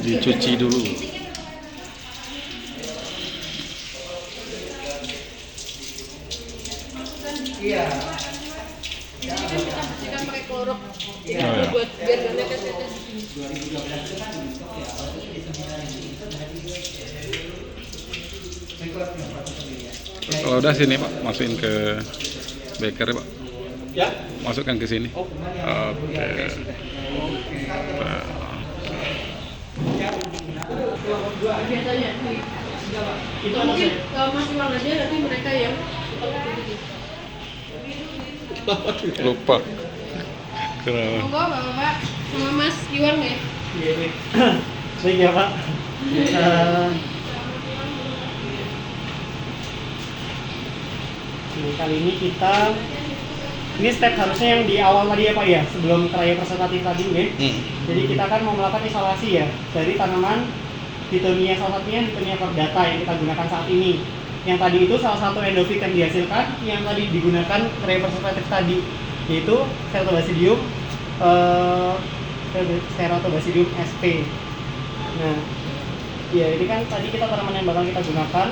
Dicuci dulu. Iya. Ini kan kita bersihkan pakai klorok. Jadi Oh, ya. buat biar gak netes-netes. Kalau udah sini Pak, masukin ke beker ya Pak. Ya. Masukkan ke sini. Oh. Oke. Biasanya itu mungkin masih ulang aja nanti mereka yang Lupa. Kenapa? monggo bapak-bapak sama Mas Iwan ya. Iya, baik. Baik ya Pak. Kali ini ini step harusnya yang di awal tadi ya Pak ya, sebelum cryopreservatif tadi nih. Jadi kita kan mau melakukan isolasi ya dari tanaman Hitonia, salah satunya Hitonia cordata yang kita gunakan saat ini. Yang tadi itu salah satu endofit yang dihasilkan yang tadi digunakan cryopreservatif tadi, yaitu Ceratobasidium sp. Nah, ya ini kan tadi kita tanaman yang bakal kita gunakan.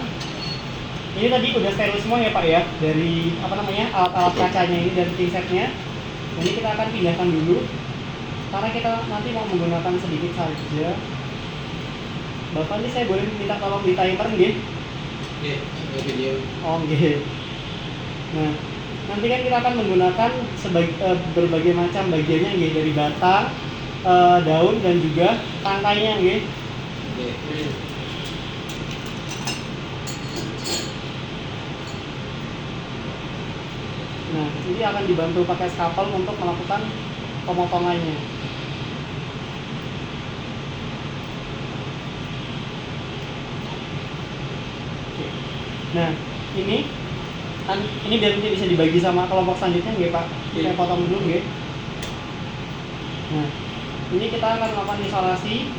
Ini tadi udah steril semua ya Pak ya, dari alat-alat kacanya ini dan pinsetnya. Ini kita akan pindahkan dulu karena kita nanti mau menggunakan sedikit saja. Bapak ini saya boleh minta tolong di timer nggih? Nggih, video. Oh nggih. Nah, nanti kan kita akan menggunakan berbagai macam bagiannya nggih, dari batang, daun dan juga tangkainya nggih. Nggih. Nah, ini akan dibantu pakai skapel untuk melakukan pemotongannya. Oke. Nah, ini biar nanti bisa dibagi sama kelompok selanjutnya nggih Pak. Saya potong dulu nggih. Nah, ini kita akan melakukan isolasi.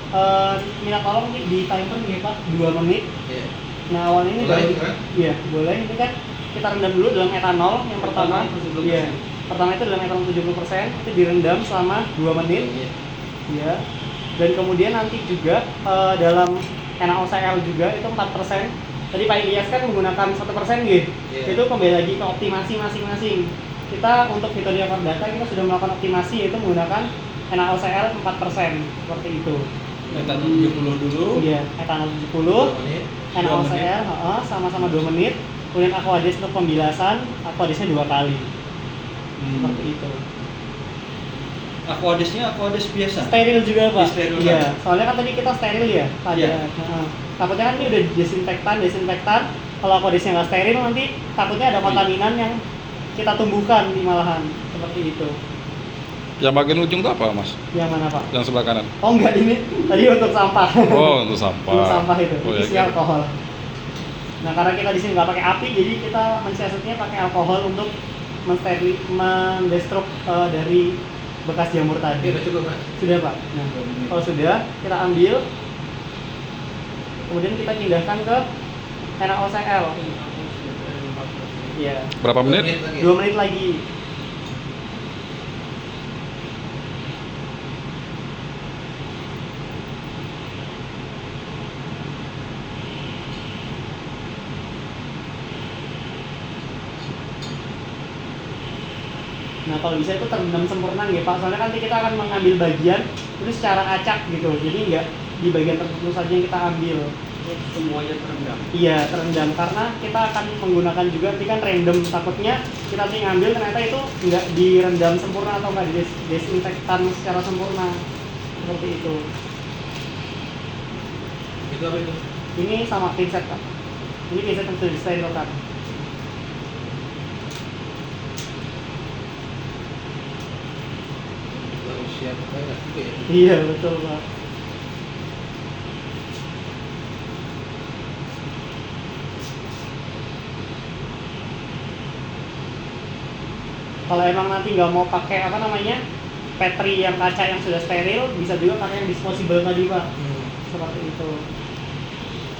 Minta tolong di timer nggih Pak, 2 menit. Iya. Nah, awal ini Boleh, kan? Iya, boleh. Ini kan kita rendam dulu dalam etanol yang pertama. Etanol 70%. Iya. Pertama itu dalam etanol 70%, itu direndam selama 2 menit. Iya. Iya. Dan kemudian nanti juga dalam NaOCl juga itu 4%. Tadi Pak Ilyas kan menggunakan 1% gitu. Iya. Itu kembali lagi ke optimasi masing-masing. Kita untuk Hitonia cordata kita sudah melakukan optimasi, yaitu menggunakan NaOCl 4%, seperti itu. Etanol 70 dulu. Iya, etanol 70, 2 menit. NaOCl sama-sama 2 menit. Kemudian aquades untuk pembilasan, aquadesnya 2 kali. Seperti itu. Aquadesnya aquades biasa. Steril juga Pak. Disterilkan. Iya, soalnya kan tadi kita steril ya. Iya. Takutnya kan ini udah desinfektan. Kalau aquadesnya nggak steril nanti takutnya ada kontaminan yang kita tumbuhkan di malahan. Seperti itu. Yang bagian ujung itu apa Mas? Yang mana Pak? Yang sebelah kanan. Oh enggak, ini tadi untuk sampah. Oh, untuk sampah. Untuk sampah itu, Oh, ya, isinya oke. alkohol. Nah, karena kita di sini nggak pakai api, jadi kita mensiasatinya pakai alkohol untuk mendestruk dari bekas jamur tadi. Oke, udah cukup, Mas. Sudah Pak. Nah, kalau sudah, kita ambil, kemudian kita pindahkan ke NaOCl. Iya. Berapa menit? 2 menit lagi. Nah, kalau bisa itu terendam sempurna nggih Pak, soalnya nanti kita akan mengambil bagian itu secara acak gitu, jadi nggak di bagian tertentu saja yang kita ambil. Semuanya terendam. Iya, terendam, karena kita akan menggunakan juga, nanti kan random, takutnya kita nanti ngambil ternyata itu nggak direndam sempurna atau nggak didesinfektan secara sempurna, seperti itu. Itu apa itu? Ini sama pinset Pak, ini pinset yang sudah disterilkan. Siap banget juga ya. Iya, betul Pak. Kalau emang nanti nggak mau pakai petri yang kaca yang sudah steril, bisa juga pakai yang disposable tadi Pak. Seperti itu.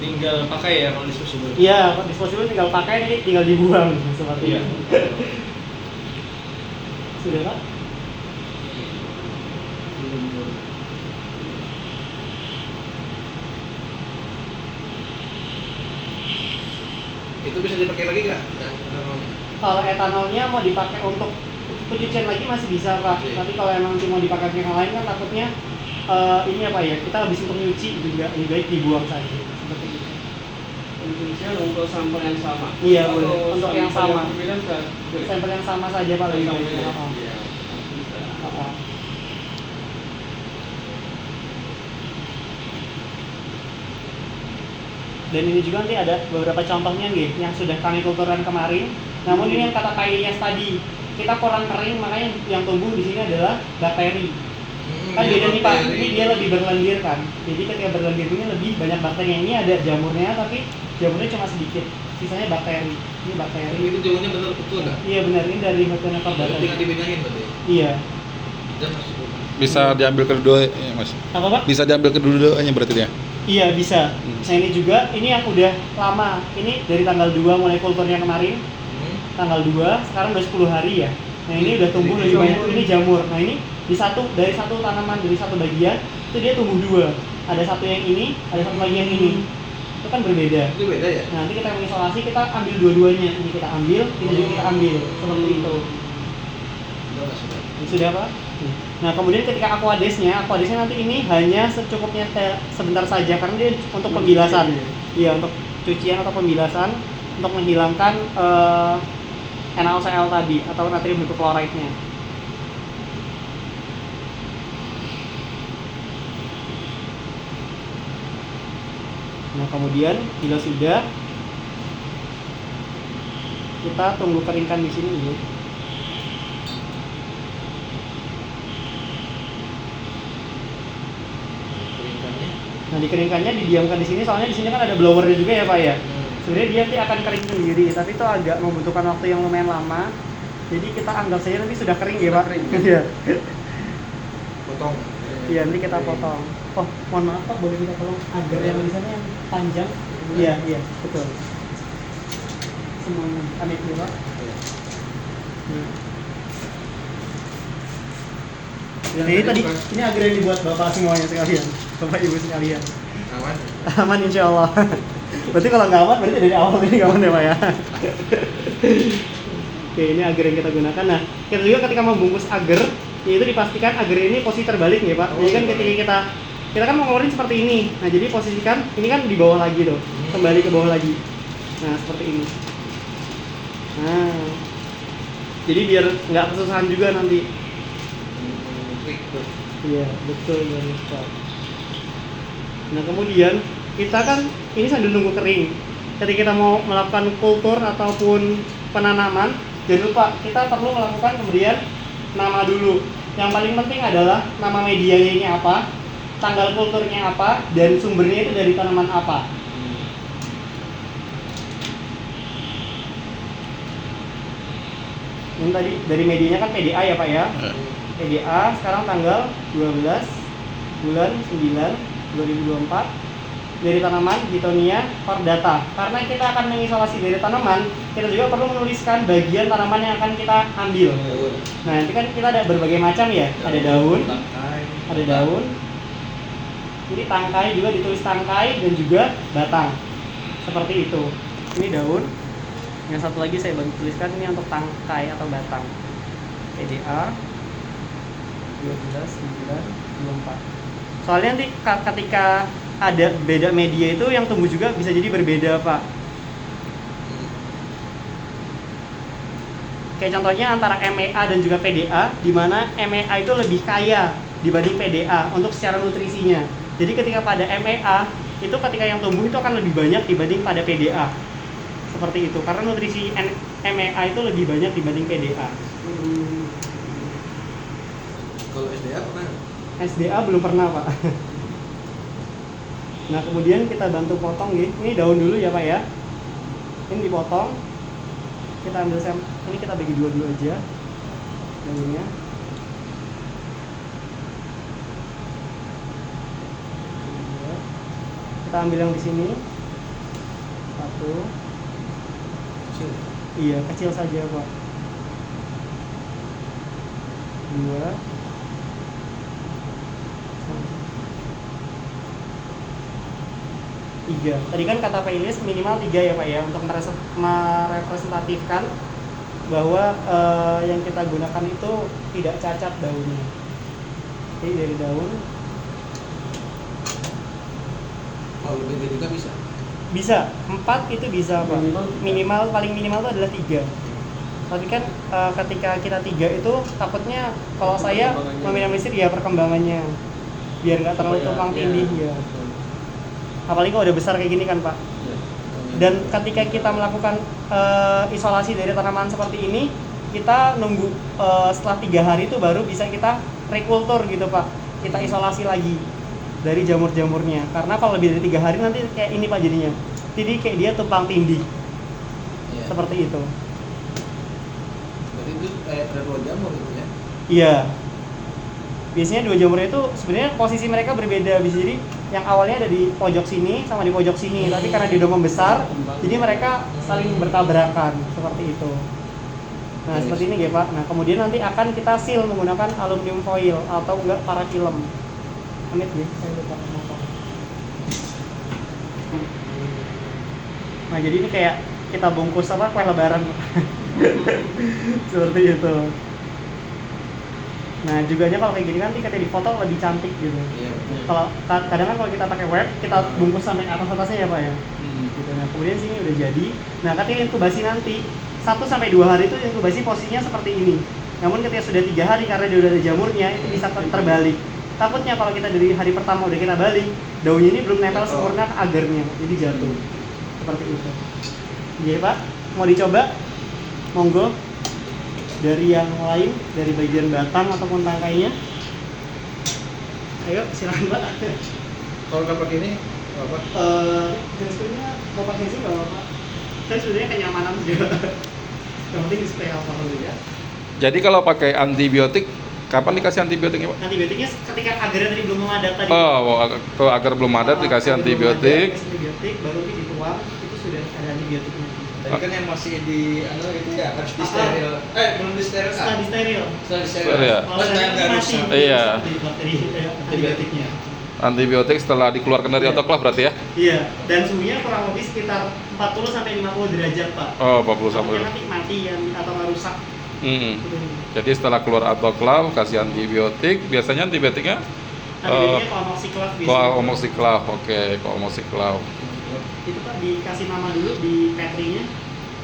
Tinggal pakai ya kalau disposable. Iya, kalau disposable tinggal pakai, ini tinggal dibuang seperti Iya. itu. Sudah Pak? Itu bisa dipakai lagi nggak? Yang etanolnya? Kalau etanolnya mau dipakai untuk pencucian lagi masih bisa Pak. Oke. Tapi kalau emang cuma dipakai yang lain kan takutnya ini apa ya? Kita habis untuk nyuci juga lebih baik dibuang saja. Seperti itu. Indonesia untuk sampel yang sama. Iya, Atau boleh. Untuk yang sampel sama. berbeda enggak? Boleh. Sampel yang sama saja Pak lebih baik. Iya. Oh, Iya. Bisa. oh, oh. Dan ini juga nanti ada beberapa contohnya nih yang sudah kami kulturkan kemarin. Namun ini yang kata kainnya tadi kita kurang kering, makanya yang tumbuh di sini adalah bakteri. Kan beda nih Pak, ini dia lebih berlendir kan. Jadi ketika berlendir ini lebih banyak bakteri. Ini ada jamurnya tapi jamurnya cuma sedikit. Sisanya bakteri. Ini bakteri. Itu jawabannya benar betul nggak? Iya benar, ini dari Hotenopor Tinggal bakteri. dipindahin berarti. Iya. Dan masuk. Bisa diambil kedua ya, Mas. Apa Pak? Bisa diambil kedua-duanya berarti dia. Iya bisa. Nah ini juga, ini yang udah lama. Ini dari tanggal 2 mulai kulturnya kemarin. Tanggal 2, sekarang udah 10 hari ya. Nah ini udah tumbuh Ini lebih banyak. jamur. Ini jamur. Nah ini dari satu tanaman, dari satu bagian itu dia tumbuh 2. Ada satu yang ini, ada satu lagi yang ini. Itu kan berbeda. Itu beda ya? Nah, nanti kita mengisolasi, kita ambil dua-duanya. Ini kita ambil, ini juga kita ambil. Seperti itu. Udah nggak sudah. Ini sudah Pak? Nah kemudian ketika aquadesnya nanti ini hanya secukupnya sebentar saja karena dia untuk pembilasan. Iya, untuk cucian atau pembilasan untuk menghilangkan NaOCl tadi atau natrium hipochlorite-nya. Nah kemudian bila sudah kita tunggu keringkan di sini dulu. Keringkannya. Nah dikeringkannya didiamkan di sini soalnya di sini kan ada blowernya juga ya Pak ya. Sebenarnya dia nanti akan kering sendiri tapi itu agak membutuhkan waktu yang lumayan lama. Jadi kita anggap saja nanti sudah kering ya Pak. Iya. Potong. Iya nanti kita potong. Oh mohon maaf Pak, boleh minta tolong agar yang di sana yang panjang. Iya iya betul. Semuanya ambil dulu Pak. Nah, ini tadi ini agar yang dibuat Bapak semuanya sekalian, Bapak Ibu sekalian. Aman. Aman insya Allah. Berarti kalau nggak aman berarti dari awal ini nggak aman ya Pak ya. Oke ini agar yang kita gunakan. Nah kita juga ketika membungkus agar, yaitu dipastikan agar ini posisi terbalik ya Pak. Jadi kan ketika kita kan mau ngeluarin seperti ini. Nah jadi posisikan ini kan di bawah lagi tuh, kembali ke bawah lagi. Nah seperti ini. Nah jadi biar nggak kesusahan juga nanti. Iya betul ya Pak. Nah kemudian kita kan ini sambil nunggu kering. Ketika kita mau melakukan kultur ataupun penanaman, jangan lupa kita perlu melakukan pemberian nama dulu. Yang paling penting adalah nama medianya ini apa, tanggal kulturnya apa, dan sumbernya itu dari tanaman apa. Ini tadi dari medianya kan PDA ya Pak ya. PDA sekarang tanggal 12 bulan 9 2024 dari tanaman Hitonia cordata. Karena kita akan mengisolasi dari tanaman, kita juga perlu menuliskan bagian tanaman yang akan kita ambil. Nah nanti kan kita ada berbagai macam ya, ada daun, ada daun. Ini tangkai juga ditulis tangkai dan juga batang. Seperti itu. Ini daun. Yang satu lagi saya bantu tuliskan ini untuk tangkai atau batang. PDA 12/9/24. Soalnya nanti ketika ada beda media itu yang tumbuh juga bisa jadi berbeda Pak. Kayak contohnya antara MEA dan juga PDA, di mana MEA itu lebih kaya dibanding PDA untuk secara nutrisinya. Jadi ketika pada MEA itu ketika yang tumbuh itu akan lebih banyak dibanding pada PDA. Seperti itu, karena nutrisi MEA itu lebih banyak dibanding PDA. Kalau SDA pernah? SDA belum pernah Pak. Nah kemudian kita bantu potong gitu. Ini daun dulu ya Pak ya. Ini dipotong. Kita ambil ini kita bagi dua dulu aja daunnya. Kita ambil yang di sini. Satu. Kecil. Iya kecil saja Pak. Dua. 3. Tadi kan kata Pak Ilyas minimal 3 ya Pak ya, untuk merepresentatifkan bahwa yang kita gunakan itu tidak cacat daunnya. Jadi dari daun Kalau lebih dari juga bisa. bisa 4 itu bisa Pak. Minimal paling minimal itu adalah 3. Tapi kan ketika kita 3 itu takutnya kalau saya meminimalisir ya perkembangannya biar nggak terlalu tumpang tindih ya. Apalagi kalau udah besar kayak gini kan Pak. Dan ketika kita melakukan isolasi dari tanaman seperti ini, kita nunggu setelah 3 hari itu baru bisa kita rekultur gitu Pak. Kita isolasi lagi dari jamur-jamurnya. Karena kalau lebih dari 3 hari nanti kayak ini Pak jadinya. Jadi kayak dia tumpang tindih. Iya. Seperti itu. Berarti itu kayak ada 2 jamur gitu ya. Iya. Biasanya 2 jamur itu sebenarnya posisi mereka berbeda. Bisa jadi yang awalnya ada di pojok sini sama di pojok sini, tapi karena dia udah membesar, jadi mereka saling bertabrakan seperti itu. Nah, seperti ini ya Pak. Nah, kemudian nanti akan kita seal menggunakan aluminium foil atau enggak parafilm. Amit ya, saya lupa ngomong. Nah, jadi ini kayak kita bungkus apa kue lebaran. Seperti itu. Nah, juganya kalau kayak gini nanti ketika difoto lebih cantik gitu. Iya. Kalau kadang kan kalau kita pakai web, kita bungkus sampai atas-atasnya ya Pak ya. Gitu. Nah, kemudian sini udah jadi. Nah, ketika inkubasi nanti 1 sampai 2 hari itu inkubasi posisinya seperti ini. Namun ketika sudah 3 hari karena dia udah ada jamurnya, itu bisa terbalik. Takutnya kalau kita dari hari pertama udah kita balik, daunnya ini belum nempel sempurna ke agarnya, jadi jatuh. Seperti itu. Iya Pak, mau dicoba? Monggo. Dari yang lain, dari bagian batang ataupun tangkainya. Ayo, silakan Pak. Kalau nggak pakai ini, apa? Sebenarnya mau pakai sih nggak apa-apa. Saya sebenarnya kenyamanan juga. Yang penting display alkohol ya. Jadi kalau pakai antibiotik, kapan dikasih antibiotiknya Pak? Antibiotiknya ketika agarnya tadi belum memadat tadi. Kalau agar belum ada dikasih antibiotik. Antibiotik baru dituang, itu sudah ada antibiotiknya. Tadi kan yang masih di itu ya harus di steril. Belum di steril Setelah kan? di steril. Setelah di steril. Iya. Kalau steril nggak masih rusak. Iya. di bakteri antibiotiknya. Antibiotik setelah dikeluarkan dari autoklav berarti ya? Iya, dan suhunya kurang lebih sekitar 40 sampai 50 derajat, Pak. Oh, 40 sampai. Takutnya nanti mati atau nggak rusak. Jadi setelah keluar autoklav kasih antibiotik, biasanya antibiotiknya Antibiotiknya Koomoxiclav biasanya. Koomoxiclav. Oke, Koomoxiclav. Itu Pak dikasih nama dulu di petrinya.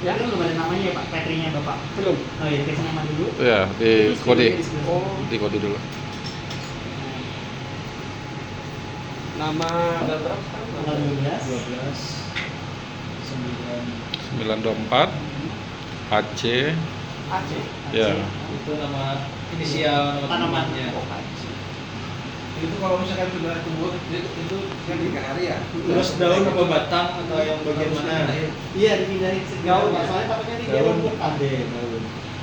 Ya, kan belum ada namanya ya Pak, petrinya Bapak. Belum. Oh iya, dikasih nama dulu. Ya, di Terus kode. di sebelah. Oh. Di kode dulu. Nama tanggal berapa sekarang? Tanggal 12. 924 AC. Aceh. Ya. Itu nama inisial Tanaman. Itu kalau misalkan sudah tumbuh itu kan di hari ya. Terus daun apa batang atau yang bagian mana? Iya, dipindahin sejauh Pak. Soalnya takutnya nanti dia Daun. numpuk kan.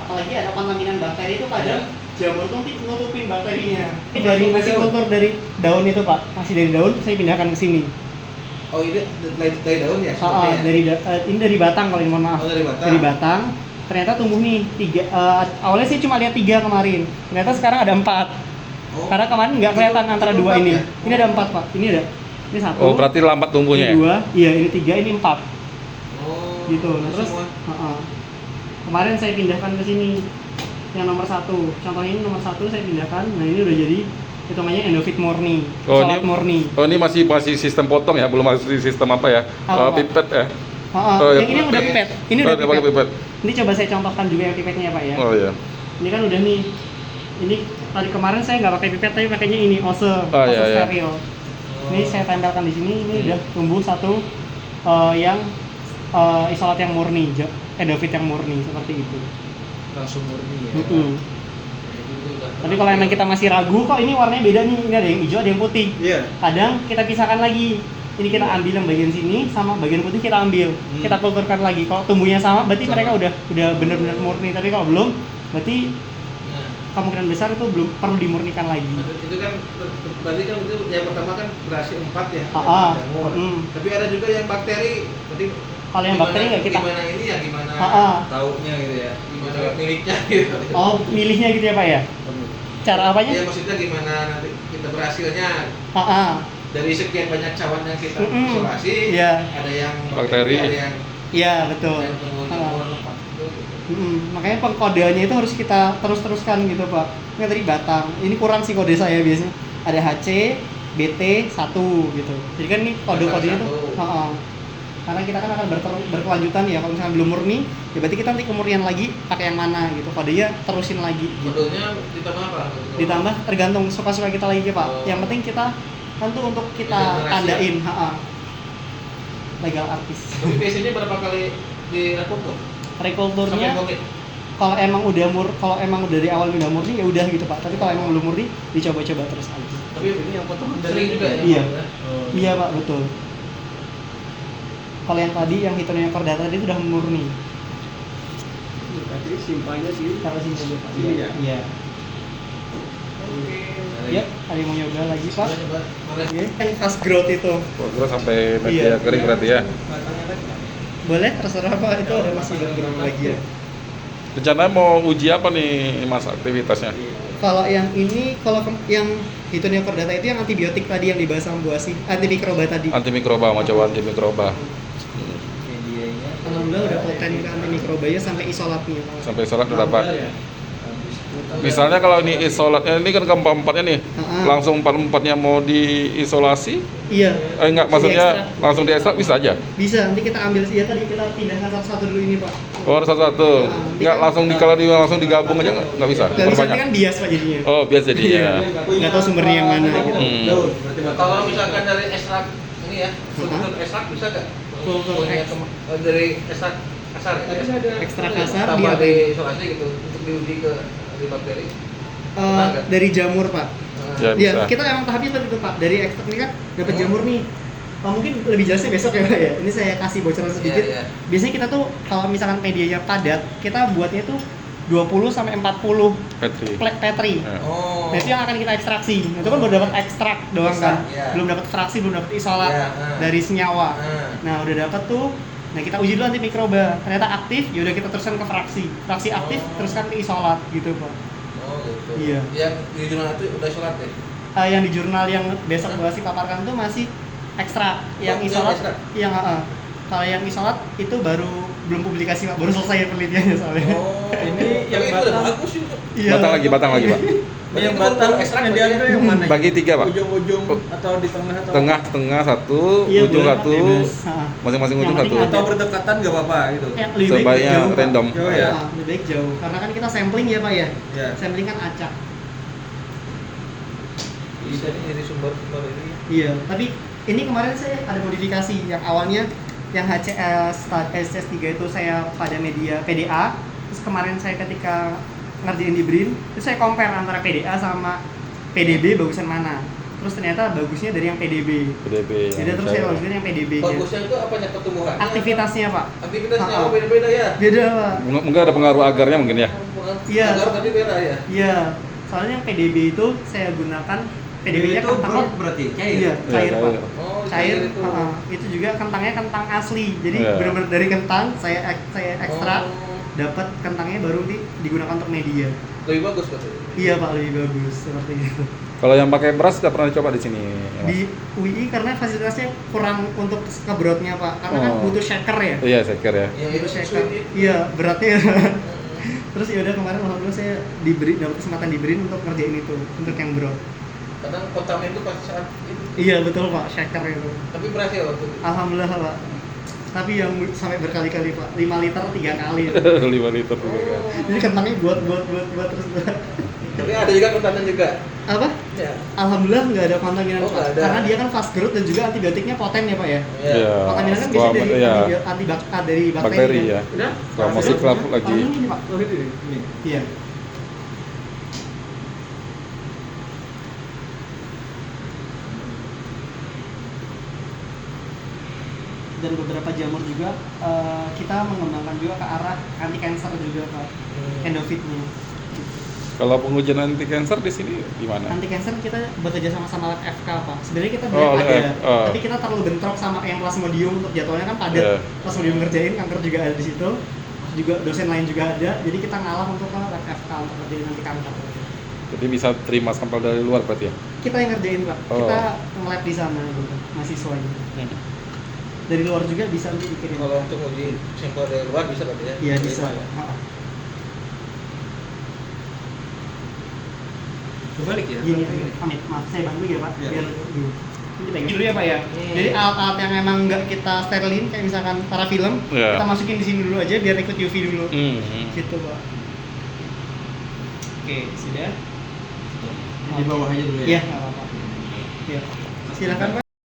Apalagi ada kontaminan bakteri itu kadang jamur tuh nutupin bakterinya. Ini dari masih kultur dari daun itu Pak, masih dari daun saya pindahkan ke sini. Oh ini dari daun ya? Ini dari batang kalau ini mohon maaf. Oh, dari batang. Dari batang. Ternyata tumbuh nih 3. Awalnya sih cuma lihat 3 kemarin. Ternyata sekarang ada 4. Oh. Karena kemarin nggak kelihatan antara Itu 2 empat ini. ya? Ini ada 4 Pak. Ini ada. Ini 1. Oh, berarti lambat tumbuhnya Ini ya? 2. Iya, ini 3, ini 4. Oh. Gitu. Nah, terus semua. kemarin saya pindahkan ke sini yang nomor 1. Contohnya ini nomor 1 saya pindahkan. Nah, ini udah jadi hitungannya endofit murni, Oh, isolat murni. ini masih sistem potong ya, belum masih sistem apa ya? Apa, Pak? Pipet ya? Oh, iya. yang ini udah pipet. Ini udah Pakai pipet. pipet. Ini coba saya contohkan juga yang pipetnya ya Pak ya. Oh iya. Ini kan udah nih. Ini tadi kemarin saya nggak pakai pipet tapi pakainya ini ose iya, iya. steril. Ini saya tempelkan di sini. Ini udah tumbuh satu yang isolat yang murni, endofit yang murni seperti itu. Langsung murni ya. Tapi kalau emang kita masih ragu kok ini warnanya beda nih, ini ada yang hijau ada yang putih. Iya. Kadang kita pisahkan lagi. Ini kita ambil yang bagian sini sama bagian putih kita ambil. Kita kulturkan lagi. Kalau tumbuhnya sama berarti Sama. mereka udah benar-benar murni. Tapi kalau belum berarti Nah, kemungkinan besar itu belum perlu dimurnikan lagi. itu kan berarti kan itu yang pertama kan berhasil 4 ya. Ah, jamur. mm. Tapi ada juga yang bakteri. Berarti Kalau yang bakteri nggak kita. gimana ini ya gimana taunya gitu ya. Gimana miliknya gitu. Oh, milihnya gitu ya Pak ya? Cara apanya? Iya maksudnya gimana nanti kita berhasilnya. dari sekian banyak cawan yang kita Mm-mm. isolasi, Iya. ada yang Bakteri. ada yang Iya betul. tempat itu. Makanya pengkodeannya itu harus kita terus-teruskan gitu Pak. Ini tadi Batang, ini kurang sih kode saya biasanya. Ada HC, BT 1 gitu. Jadi kan ini kode-kodenya tuh, karena kita kan akan berkelanjutan ya. Kalau misalnya belum murni, ya berarti kita nanti kemurnian lagi pakai yang mana gitu. Kodenya terusin lagi. Gitu. Kodenya ditambah apa? Ditambah tergantung suka-suka kita lagi Pak. Yang penting kita tentu untuk kita Legal tandain, legal artis. Tapi biasanya berapa kali direkrut tuh? Rekulturnya Sampai komit? kalau emang udah dari awal udah murni ya udah gitu Pak. Tapi kalau emang belum murni dicoba-coba terus aja. Tapi ini yang potong sering juga ya? Iya. Iya Pak, betul. Kalau yang tadi yang hitungannya core data tadi itu udah murni. Tadi simpelnya sih. Taruh sini aja Pak. Sini ya? Iya. Ya, ada yang mau nyoba lagi Pak? Coba, boleh. Iya, yang fast growth itu. Terus sampai media Iya. kering berarti ya. Batangnya tadi. Boleh, terserah Pak, itu ada masih bergerak lagi ya. Rencananya mau uji apa nih Mas aktivitasnya? Kalau yang ini, yang hitungannya core data itu yang antibiotik tadi yang dibahas sama Bu Asih, antimikroba tadi. Antimikroba, mau coba antimikroba. Medianya. Alhamdulillah udah poten ke antimikrobanya sampai isolatnya. Sampai isolat berapa? Ya. Misalnya kalau ini isolatnya ini kan keempat-empatnya nih, langsung empat-empatnya mau diisolasi? Iya. Enggak, maksudnya langsung diekstrak bisa aja? Bisa, nanti kita ambil ya tadi kita pindahkan satu-satu dulu ini Pak. Oh, satu-satu. Enggak langsung kalau langsung digabung aja nggak bisa? Gak bisa, nanti Perbanyak? kan bias Pak jadinya. Oh, biasa jadi ya. Nggak tahu sumbernya yang mana gitu. Daun. Berarti batang. Kalau misalkan dari ekstrak ini ya, kultur ekstrak bisa nggak? Kultur Punya dari ekstrak kasar ya? Ekstra kasar Tambah dia di isolasi gitu untuk diuji ke di bakteri. dari jamur Pak. Ya, Iya, bisa. kita emang tahapnya seperti itu Pak. Dari ekstrak ini kan dapat jamur nih. Mungkin lebih jelasnya besok ya Pak ya. Ini saya kasih bocoran sedikit. Iya, iya. Biasanya kita tuh kalau misalkan medianya padat, kita buatnya tuh 20 sampai 40 Petri. plek petri. Ya. Oh. Nah, itu yang akan kita ekstraksi. Itu kan baru dapat ekstrak doang kan. Iya. Belum dapat fraksi, belum dapat isolat Iya, dari senyawa. Nah. Nah, udah dapat tuh. Nah, kita uji dulu antimikroba. Ternyata aktif, ya udah kita teruskan ke fraksi. Fraksi aktif, teruskan ke isolat gitu, Pak. Oh gitu. Iya. Yang di jurnal itu udah isolat ya? Yang di jurnal yang besok gua kasih paparkan tuh masih ekstrak. Yang Oh, isolat, ekstrak? yang kalau yang isolat itu baru belum publikasi, Pak. Baru selesai penelitiannya soalnya. Oh, Ini yang tapi itu udah batang. bagus juga. Iya. Batang lagi Pak. Yang batang ekstrak yang diambil yang mana? Bagi tiga Pak. Ujung-ujung atau di tengah atau Tengah satu, Iya, ujung boleh, satu, bebas. masing-masing ujung Yang satu. penting atau berdekatan nggak apa-apa gitu. Lebih baik Sebaiknya jauh, Pak. random. Jauh ya. Lebih baik jauh. Karena kan kita sampling ya, Pak ya. Ya. Sampling kan acak. Bisa nih dari sumber-sumber ini. Iya, tapi ini kemarin saya ada modifikasi yang awalnya yang HCS3 itu saya pada media PDA, terus kemarin saya ketika ngerjain di BRIN, terus saya compare antara PDA sama PDB bagusan mana. Terus ternyata bagusnya dari yang PDB. PDB. Jadi terus saya lanjutin yang PDB. Bagusnya itu apanya pertumbuhan? Aktivitasnya, Pak. Aktivitasnya Ah, ah. beda-beda ya. Beda, Pak. Mungkin ada pengaruh agarnya mungkin ya. Iya. Agar tadi beda ya. Iya. Soalnya yang PDB itu saya gunakan PDB-nya itu kentang. brut berarti cair. Iya, cair, Iya, Pak. cair. Oh, Cair, itu. itu juga kentangnya kentang asli. Jadi Iya. benar-benar dari kentang saya ekstrak, Oh, dapat kentangnya baru digunakan untuk media. lebih bagus katanya. Iya Pak, lebih bagus seperti itu. Kalau yang pakai beras sudah pernah dicoba di sini. Mas? Di UI karena fasilitasnya kurang untuk ngebrotnya Pak, karena kan Oh. butuh shaker ya. Iya, saya kira ya. Yang itu Butuh shaker. sulit. Iya, beratnya. Terus ya udah kemarin alhamdulillah saya dapat kesempatan diberi untuk ngerjain itu, untuk yang brot. Kadang kontamin itu pas saat itu. Iya betul Pak, shaker itu. Tapi berhasil waktu itu. Alhamdulillah Pak. Tapi yang sampai berkali-kali Pak, 5 liter 3 kali. 5 liter juga. Jadi kentangnya buat terus. Tapi ada juga kontamin juga. Apa? Ya. Alhamdulillah nggak ada kontaminan Oh, Pak. nggak ada. Karena dia kan fast growth dan juga antibiotiknya poten ya Pak ya. Iya. Kontaminan kan biasanya dari Iya. dari bakteri. Bakteri kan? ya. Udah? Kalau masih kelap lagi. Alhamdulillah ini, Pak. Oh ini. Iya. Dan beberapa jamur juga kita mengembangkan juga ke arah anti cancer juga Pak. Endofitnya. Kalau pengujian anti cancer di sini di mana? Anti cancer kita bekerja sama Lab FK Pak. Sebenarnya kita Oh, ada, Lab, tapi kita terlalu bentrok sama yang Plasmodium untuk jadwalnya kan padat. Iya. Plasmodium ngerjain, kanker juga ada di situ. Juga dosen lain juga ada. Jadi kita ngalah untuk ke Lab FK untuk ngerjain anti kanker. Jadi bisa terima sampel dari luar berarti ya? Kita yang ngerjain Pak, Oh. kita nge-lab di sana gitu, mahasiswanya. Dari luar juga bisa nanti dikirim. Kalau untuk uji sampel dari luar bisa berarti ya? Iya bisa. Ya. Heeh. Kebalik ya? Gini, Amit, maaf saya bantu ya Pak, Iya. biar gini. Ini pegang dulu ya Pak ya. Jadi alat-alat yang emang nggak kita sterilin, kayak misalkan parafilm, Iya. kita masukin di sini dulu aja biar ikut UV dulu. Gitu Pak. Oke, sudah. Di bawah aja dulu ya? Iya, nggak apa-apa. Iya. Silakan Pak.